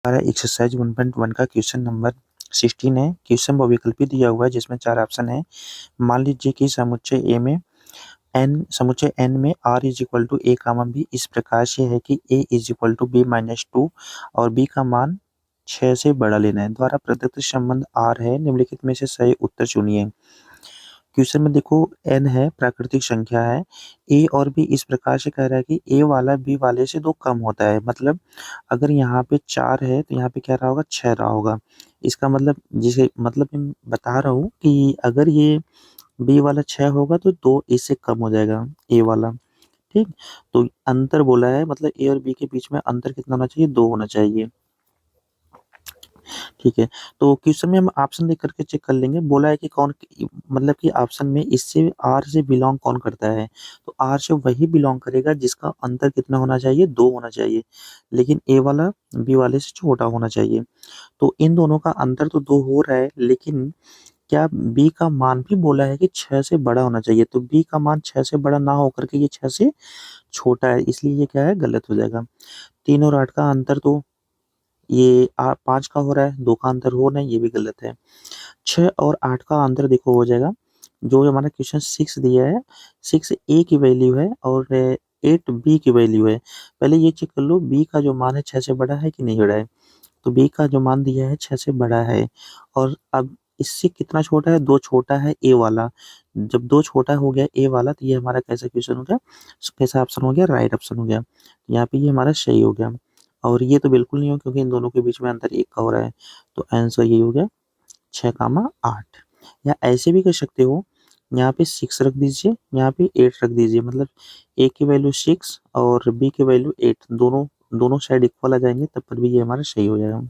हमारा एक्सरसाइज 1.1 का question number 16 है। क्वेश्चन बहुविकल्पी दिया हुआ है जिसमें 4 ऑप्शन है। मान लीजिए कि समुच्चय n में r is equal to a comma b इस प्रकार से है कि a is equal to b minus 2 और b का मान 6 से बड़ा लेना है। द्वारा प्रदत्त संबंध r है, निम्नलिखित में से सही उत्तर चुनिए। क्वेश्चन में देखो n है, प्राकृतिक संख्या है। a और b इस प्रकार से कह रहा है कि a वाला b वाले से 2 कम होता है। मतलब अगर यहाँ पे 4 है तो यहाँ पे क्या रहा होगा, 6 रहा होगा। इसका मतलब जिसे मतलब मैं बता रहा हूँ कि अगर ये b वाला 6 होगा तो 2 इससे कम हो जाएगा a वाला। ठीक, तो अंतर बोला है, मतलब a और b के बीच में अंतर कितना होना चाहिए, 2 होना चाहिए। ठीक है, तो क्वेश्चन में हम ऑप्शन देख करके चेक कर लेंगे। बोला है कि कौन, मतलब कि ऑप्शन में इससे आर से बिलोंग कौन करता है, तो आर से वही बिलोंग करेगा जिसका अंतर कितना होना चाहिए, 2 होना चाहिए, लेकिन ए वाला बी वाले से छोटा होना चाहिए। तो इन दोनों का अंतर तो 2 हो रहा है, लेकिन क्या बी का मान भी बोला है कि 6 से बड़ा होना चाहिए, तो बी का मान 6 से बड़ा ना होकर के ये 6 से छोटा है, इसलिए ये क्या है, गलत हो जाएगा। 3 और 8 का अंतर तो ये 5 का हो रहा है, 2 का अंतर हो रहा है, ये भी गलत है। 6 और 8 का अंतर देखो हो जाएगा, जो हमारा क्वेश्चन 6 दिया है, 6 ए की वैल्यू है और 8 बी की वैल्यू है। पहले ये चेक कर लो बी का जो मान है 6 से बड़ा है कि नहीं बड़ा है, तो बी का जो मान दिया है 6 से बड़ा है। और अब इससे कितना छोटा है, 2 छोटा है ए वाला। जब 2 छोटा हो गया ए वाला तो ये हमारा कैसा क्वेश्चन हो गया, कैसा ऑप्शन हो गया, राइट ऑप्शन हो गया। यहाँ पे ये हमारा सही हो गया। और ये तो बिल्कुल नहीं हो क्योंकि इन दोनों के बीच में अंतर 1 का हो रहा है, तो आंसर ये हो गया 6, 8। या ऐसे भी कर सकते हो, यहाँ पे 6 रख दीजिए, यहाँ पे 8 रख दीजिए, मतलब ए की वैल्यू 6 और बी की वैल्यू 8, दोनों साइड इक्वल आ जाएंगे, तब पर भी ये हमारा सही हो जाएगा।